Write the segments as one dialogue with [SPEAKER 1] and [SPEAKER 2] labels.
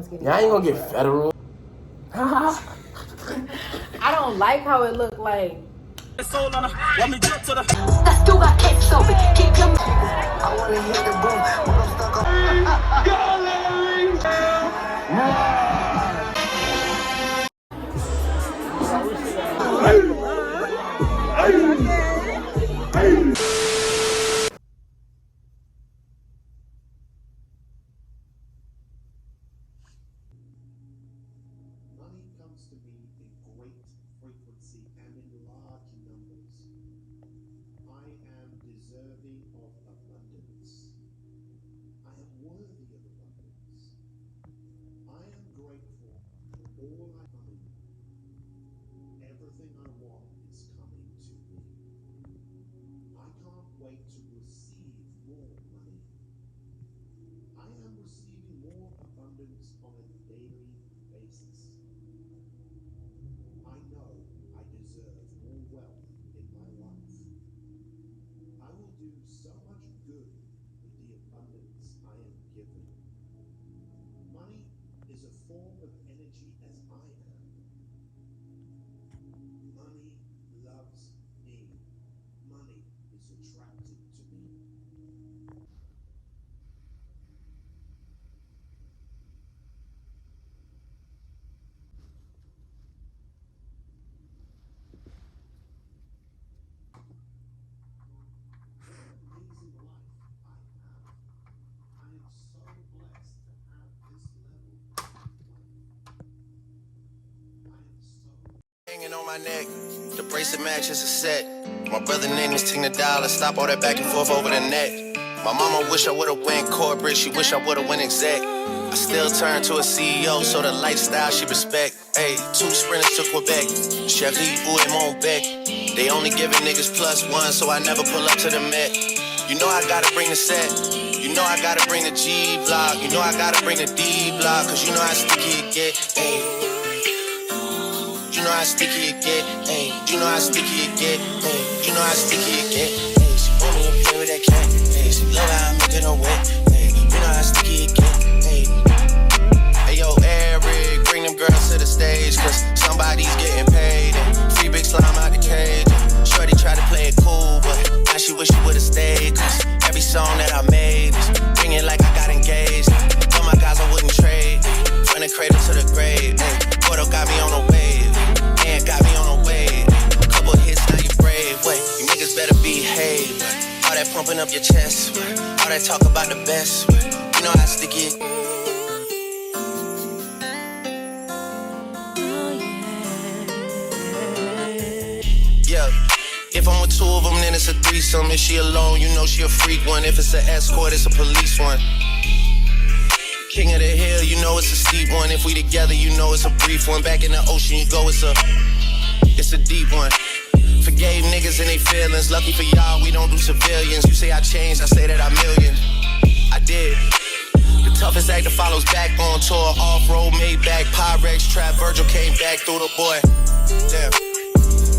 [SPEAKER 1] ones getting.
[SPEAKER 2] Yeah, I ain't gonna get federal.
[SPEAKER 1] I don't like how it looked like.
[SPEAKER 3] Let's do that kiss open. Keep your. I wanna hit the boom. When I'm stuck on.
[SPEAKER 4] Money comes to me in great frequency and in large numbers. I am deserving of abundance. I am worthy of abundance. I am grateful for all I own. Everything I want is coming to me. I can't wait to receive more money. I am receiving more abundance on a daily basis. I know I deserve more wealth in my life. I will do so much good with the abundance I am given. Money is a form of energy as I am. Money loves me. Money is attracted to me. Amazing life I have. I am so blessed to have this level of life. I am so.
[SPEAKER 5] Hanging on my neck, the bracelet matches a set. My brother name is Tina Dollar, stop all that back and forth over the net. My mama wish I would've went corporate, she wish I would've went exec. I still turn to a CEO, so the lifestyle she respect. Hey, 2 sprinters to Quebec, Cherie ou et mon bec. They only giving niggas +1, so I never pull up to the Met. You know I gotta bring the set, you know I gotta bring the G block, you know I gotta bring the D block, cause you know how sticky it get, hey. You know how sticky it get, ayy. You know how sticky it get, ayy. You know how sticky it get, ayy. She want me to play with that cat, ayy. She love how I make it her wet, ayy. You know how sticky it get, ayy. Hey yo, Eric, bring them girls to the stage, cause somebody's getting paid, and free big slime out the cage. Shorty tried to play it cool, but now she wish she would've stayed, cause every song that I made is ringing like I got engaged. Tell my guys I wouldn't trade, from the cradle to the grave, ayy. Porto got me on a wave. And got me on a wave. Couple hits, now you brave. Wait, you niggas better behave. All that pumping up your chest. All that talk about the best. You know how sticky it. Yeah. If I'm with 2 of them, then it's a threesome. If she alone, you know she a freak one. If it's an escort, it's a police one. King of the hill, you know it's a steep one. If we together, you know it's a brief one. Back in the ocean, you go, it's a deep one. Forgave niggas and they feelings. Lucky for y'all, we don't do civilians. You say I changed, I say that I million. I did. The toughest actor follows back on tour. Off-road, Maybach, Pyrex, Trap, Virgil came back through the boy. Damn.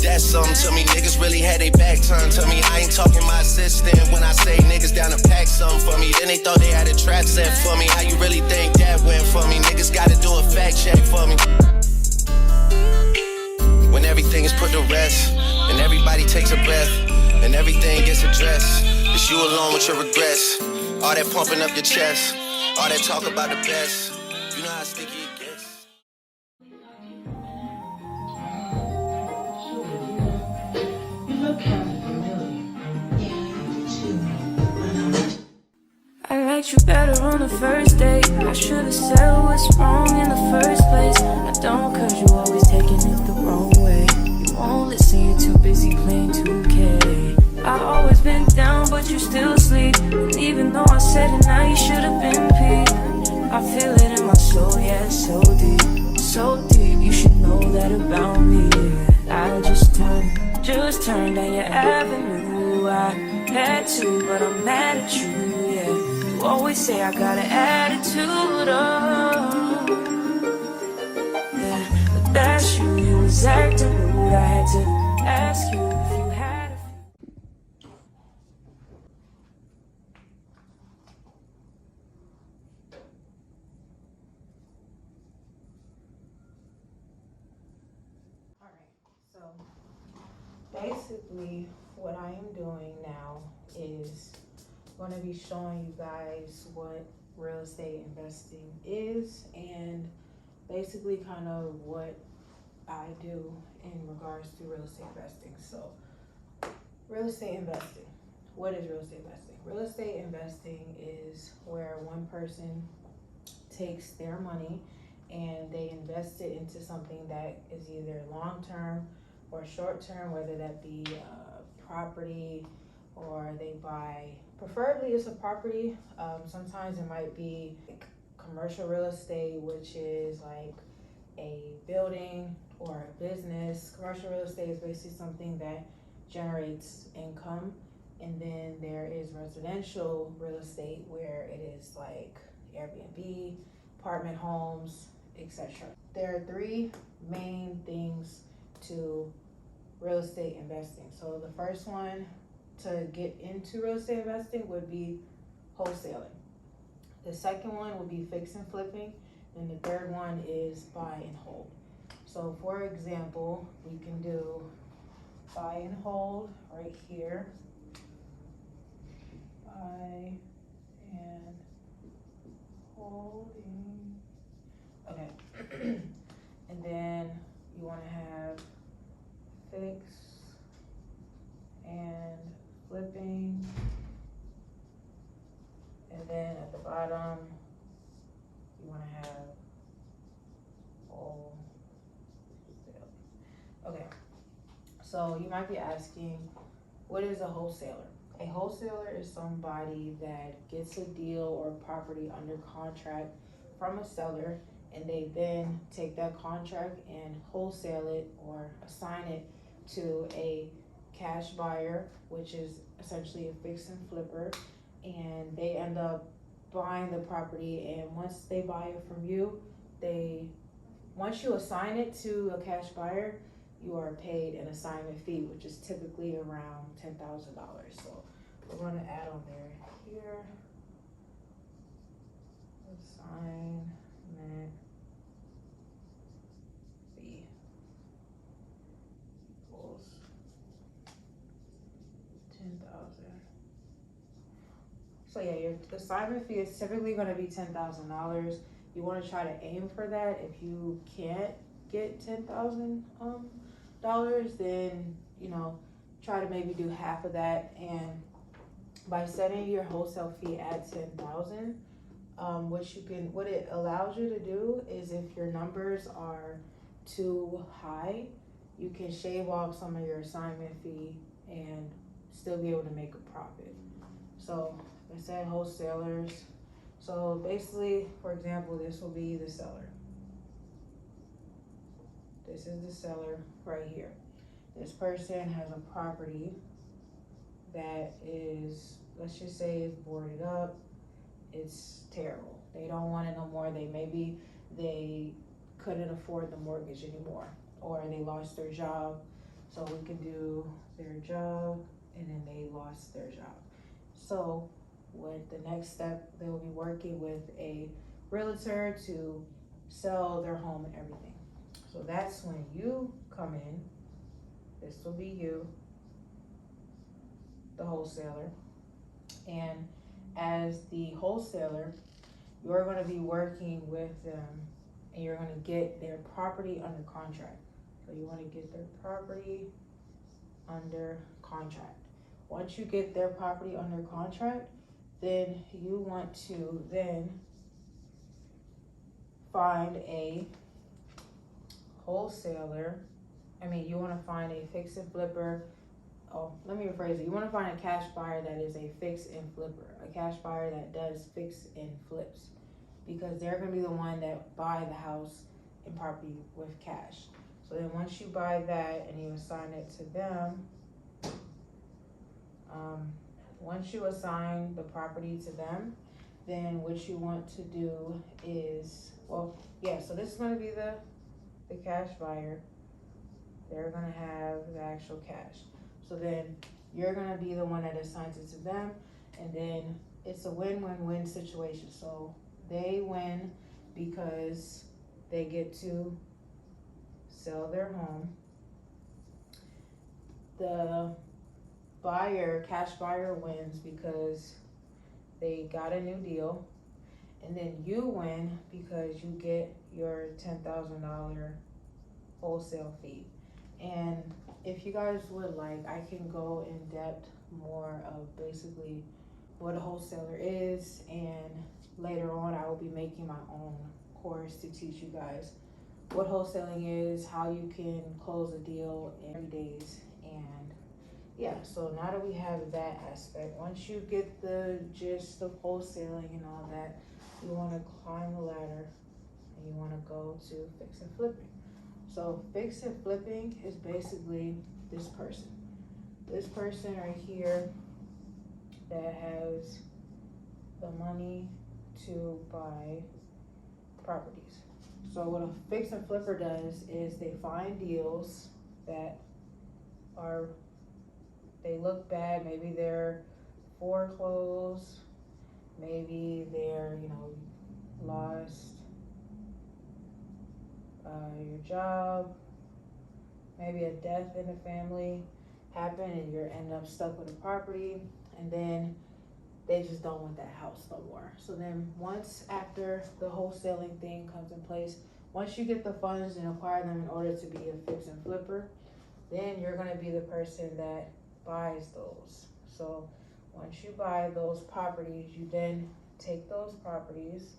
[SPEAKER 5] That's something to me, niggas really had they back turned to me. I ain't talking my assistant when I say niggas down to pack something for me. Then they thought they had a trap set for me. How you really think that went for me? Niggas gotta do a fact check for me. When everything is put to rest, and everybody takes a breath, and everything gets addressed, it's you alone with your regrets. All that pumping up your chest, all that talk about the best. You know how sticky it gets.
[SPEAKER 6] I liked you better on the first date. I should've said what's wrong in the first place. I don't, cause you always taking it the wrong way. You won't listen, you're too busy playing 2K. I always been down, but you still sleep. And even though I said it, now you should've been peeved. I feel it in my soul, yeah, it's so deep. So deep, you should know that about me, yeah. I just turned down your avenue. I had to, but I'm mad at you, yeah. You always say I got an attitude, oh, yeah. But that's you was acting rude. I had to ask you if you had a few.
[SPEAKER 1] basically what I am doing now is going to be showing you guys what real estate investing is and basically kind of what I do in regards to real estate investing. So real estate investing. What is real estate investing? Real estate investing is where one person takes their money and they invest it into something that is either long-term or short-term, whether that be property or they buy, preferably it's a property. Sometimes it might be commercial real estate, which is like a building or a business. Commercial real estate is basically something that generates income. And then there is residential real estate where it is like Airbnb, apartment homes, etc. There are three main things to real estate investing. So the first one to get into real estate investing would be wholesaling. The second one would be fix and flipping. And the third one is buy and hold. So for example, we can do buy and hold right here. Buy and holding. Okay. And then you want to have fix and flipping. And then at the bottom, you want to have wholesale. Okay. So you might be asking, what is a wholesaler? A wholesaler is somebody that gets a deal or property under contract from a seller, and they then take that contract and wholesale it or assign it to a cash buyer, which is essentially a fix and flipper, and they end up buying the property. And once they buy it from you, once you assign it to a cash buyer, you are paid an assignment fee, which is typically around $10,000. So we're going to add on there here, assignment fee equals 10,000. So yeah, your assignment fee is typically going to be $10,000. You want to try to aim for that. If you can't get $10,000 then try to maybe do half of that. And by setting your wholesale fee at $10,000, what it allows you to do is, if your numbers are too high, you can shave off some of your assignment fee and still be able to make a profit. So I said wholesalers. So basically, for example, this will be the seller. This is the seller right here. This person has a property that is, let's just say, is boarded up. It's terrible. They don't want it no more. They couldn't afford the mortgage anymore, or they lost their job. So we can do their job, and then they lost their job. So with the next step, they will be working with a realtor to sell their home and everything. So that's when you come in. This will be you, the wholesaler. And as the wholesaler, you're going to be working with them, and you're going to get their property under contract. So you want to get their property under contract. Once you get their property under contract, then you want to then find a wholesaler. You want to find a fix and flipper. Oh, let me rephrase it. You want to find a cash buyer that is a fix and flipper, a cash buyer that does fix and flips, because they're going to be the one that buy the house and property with cash. So then once you buy that and you assign it to them, once you assign the property to them, then what you want to do is, so this is going to be the cash buyer. They're going to have the actual cash. So then you're going to be the one that assigns it to them, and then it's a win-win-win situation. So they win because they get to sell their home. the cash buyer wins because they got a new deal, and then you win because you get your $10,000 wholesale fee. And if you guys would like, I can go in depth more of basically what a wholesaler is, and later on I will be making my own course to teach you guys what wholesaling is, how you can close a deal in 30 days. And yeah, so now that we have that aspect, once you get the gist of wholesaling and all that, you want to climb the ladder and you want to go to fix and flipping. So fix and flipping is basically this person right here that has the money to buy properties. So what a fix and flipper does is they find deals that they look bad. Maybe they're foreclosed, maybe they're, lost your job, maybe a death in the family happened and you're end up stuck with a property, and then they just don't want that house no more. So then once after the wholesaling thing comes in place, once you get the funds and acquire them in order to be a fix and flipper, then you're gonna be the person that buys those. So once you buy those properties, you then take those properties,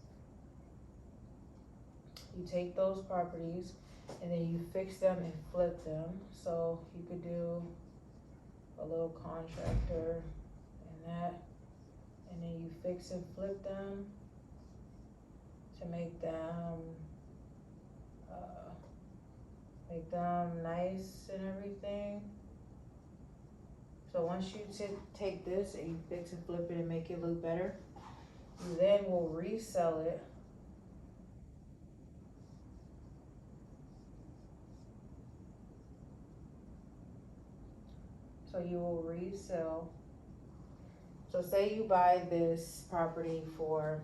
[SPEAKER 1] and then you fix them and flip them. So you could do a little contractor and that, and then you fix and flip them to make them nice and everything. So once you take this and you fix and flip it and make it look better, you then will resell it. So you will resell. So say you buy this property for,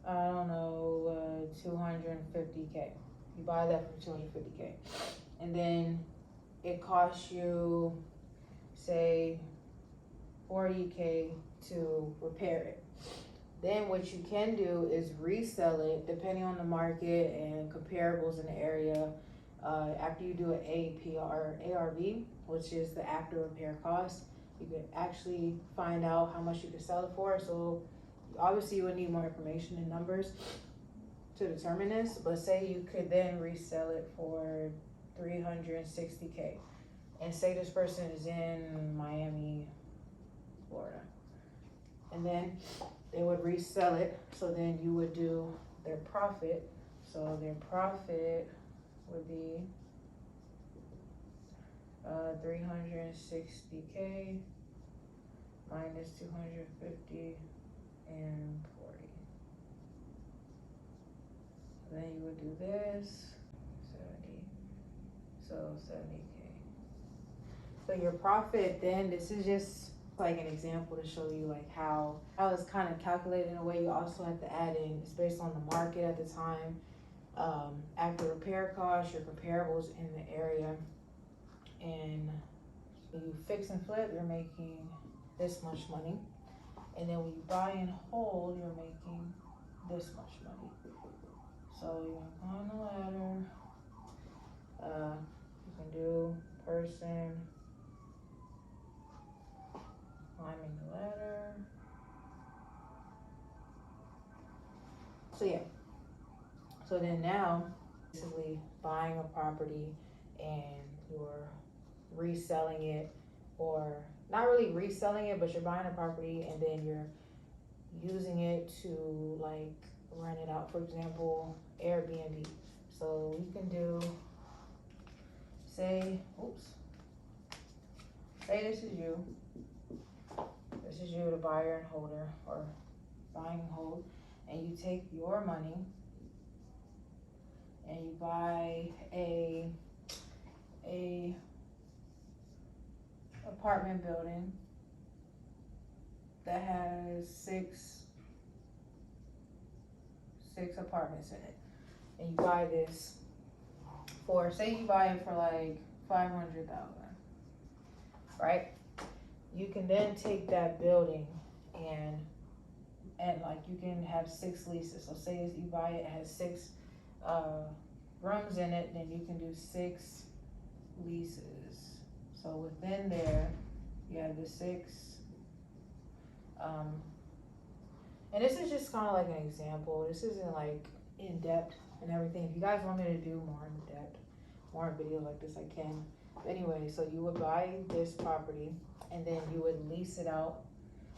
[SPEAKER 1] I don't know, 250K. You buy that for 250K. And then it costs you, say, 40K to repair it. Then what you can do is resell it depending on the market and comparables in the area. After you do an ARV, which is the after repair cost, you can actually find out how much you can sell it for. So obviously you would need more information and numbers to determine this, but say you could then resell it for 360K, and say this person is in Miami, Florida, and then they would resell it. So then you would do their profit. So their profit would be 360K minus 250 and 40. So then you would do this, 70, so 70K. So your profit then, this is just like an example to show you like how it's kind of calculated in a way. You also have to add in, it's based on the market at the time, after repair costs, your comparables in the area, and you fix and flip, you're making this much money, and then when you buy and hold, you're making this much money. So you're on the ladder. You can do person climbing the ladder. So yeah. So then now, basically buying a property and you're reselling it, or not really reselling it, but you're buying a property and then you're using it to like rent it out. For example, Airbnb. So you can do, say this is you. This is you, the buyer and holder, or buying and hold, and you take your money and you buy a apartment building that has six apartments in it, and you buy this for, say you buy it for like 500,000, right? You can then take that building and like you can have 6 leases. So say you buy it, it has 6 rooms in it, then you can do 6 leases. So within there, you have the 6. And this is just kind of like an example. This isn't like in depth and everything. If you guys want me to do more in depth, more videos like this, I can. But anyway, so you would buy this property and then you would lease it out.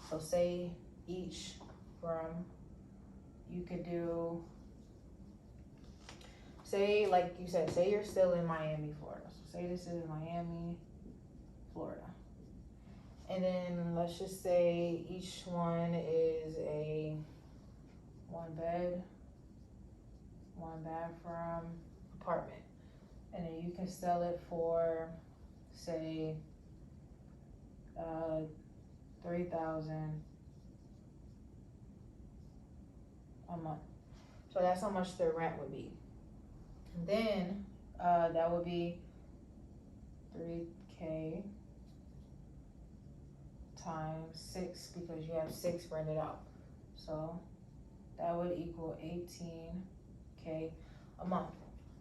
[SPEAKER 1] So say each room, you could do, say like you said, say you're still in Miami, Florida. So say this is Miami, Florida. And then let's just say each one is a 1 bed, 1 bathroom apartment. And then you can sell it for, say, $3,000 a month. So that's how much the rent would be. And then that would be $3K times 6 because you have 6 rented out. So that would equal $18K a month.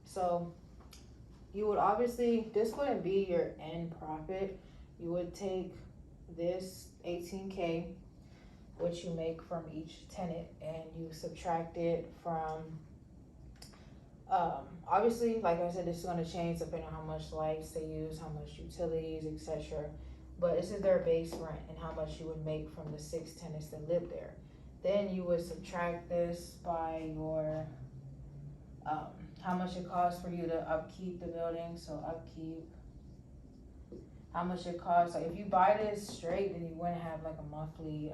[SPEAKER 1] So you would obviously, this wouldn't be your end profit. You would take this 18K, which you make from each tenant, and you subtract it from, obviously, like I said, this is gonna change depending on how much lights they use, how much utilities, etc. But this is their base rent and how much you would make from the 6 tenants that live there. Then you would subtract this by your, how much it costs for you to upkeep the building. So upkeep, how much it costs. Like if you buy this straight, then you wouldn't have like a monthly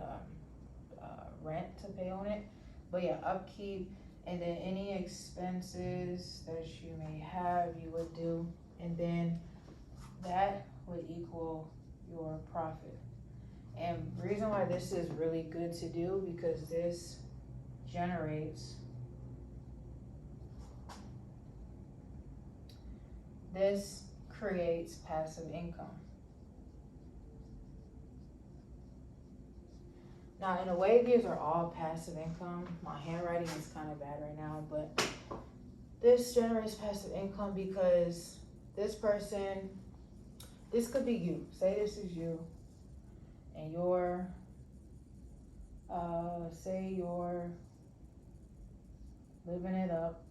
[SPEAKER 1] rent to pay on it. But yeah, upkeep, and then any expenses that you may have, you would do, and then that would equal your profit. And the reason why this is really good to do, because this generates, this creates passive income. Now, in a way, these are all passive income. My handwriting is kind of bad right now, but this generates passive income because this person, this could be you. Say this is you, and you're, say you're living it up.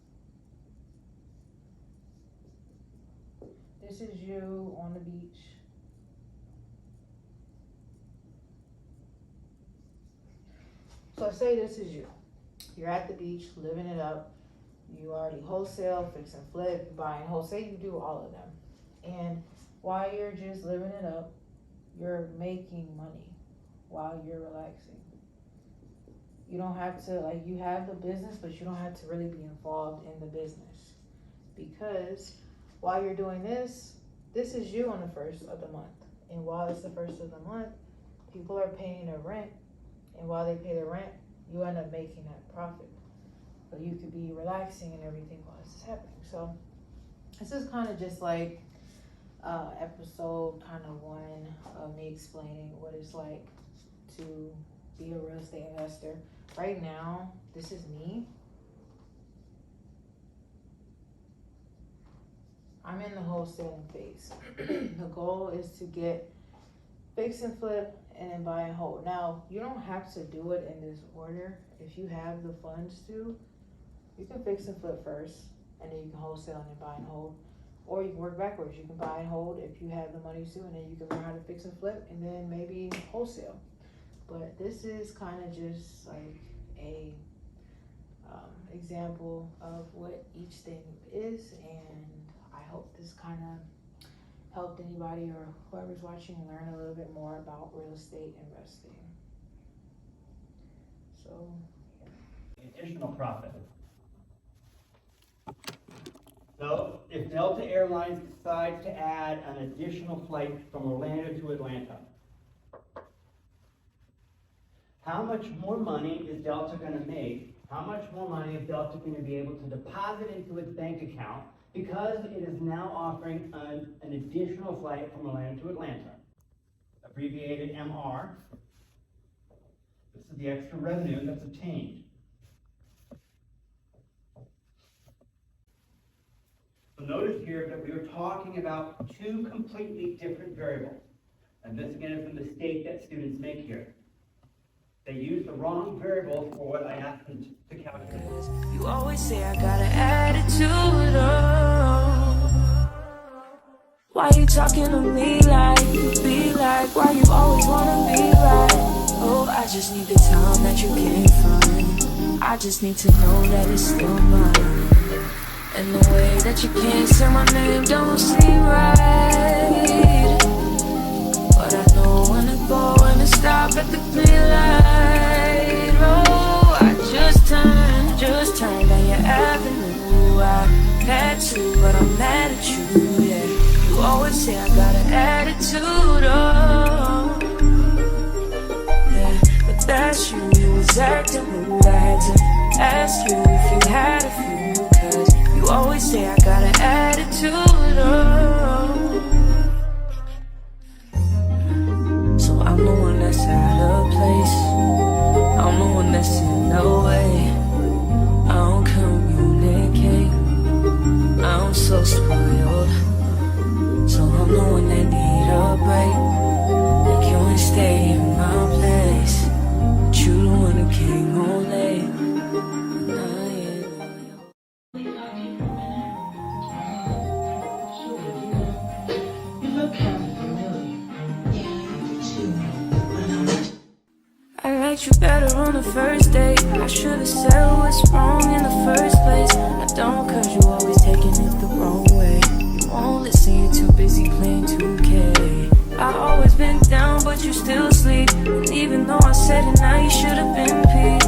[SPEAKER 1] This is you on the beach. So say this is you. You're at the beach, living it up. You already wholesale, fix and flip, buying wholesale. You do all of them. And while you're just living it up, you're making money while you're relaxing. You don't have to, like, you have the business, but you don't have to really be involved in the business. Because while you're doing this, this is you on the 1st of the month. And while it's the 1st of the month, people are paying their rent. And while they pay the rent, you end up making that profit. So you could be relaxing and everything while this is happening. So this is kind of just like episode kind of 1 of me explaining what it's like to be a real estate investor. Right now, this is me. I'm in the wholesaling phase. The goal is to get fix and flip and then buy and hold. Now, you don't have to do it in this order. If you have the funds to, you can fix and flip first, and then you can wholesale and then buy and hold. Or you can work backwards. You can buy and hold if you have the money to, and then you can learn how to fix and flip, and then maybe wholesale. But this is kind of just like a example of what each thing is, and I hope this kind of helped anybody or whoever's watching learn a little bit more about real estate investing. So,
[SPEAKER 2] additional profit. So if Delta Airlines decides to add an additional flight from Orlando to Atlanta, how much more money is Delta going to make How much more money is Delta going to be able to deposit into its bank account because it is now offering an additional flight from Orlando to Atlanta, abbreviated MR. This is the extra revenue that's obtained. So notice here that we are talking about two completely different variables. And this again is the mistake that students make here. They use the wrong variables for what I asked them to calculate.
[SPEAKER 6] You always say I got an attitude, oh. Why you talking to me like you be like? Why you always wanna be right? Oh, I just need the time that you can't find. I just need to know that it's still mine. And the way that you can't say my name don't seem right. But I know when to go and to stop at the green light. Oh, I just turned down your avenue. I had to, but I'm mad at you, yeah. You always say I got an attitude, oh. Yeah, but that's you, you was acting rude. I had to ask you if you had a few, cause you always say I got an attitude, oh. So I'm the one that's out of place. I'm the one that's in the way. I don't communicate. I'm so spoiled. So I'm the one that need a break. Like you ain't stay in my place, but you the one who came home late. I liked you better on the first date. I should've said what's wrong in the first place. I don't, cause you always taking it the wrong way. You won't listen, you're too busy playing 2K. I always been down, but you still sleep. And even though I said it, now you should've been peed.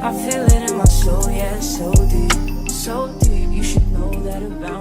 [SPEAKER 6] I feel it in my soul, yeah, it's so deep. So deep, you should know that about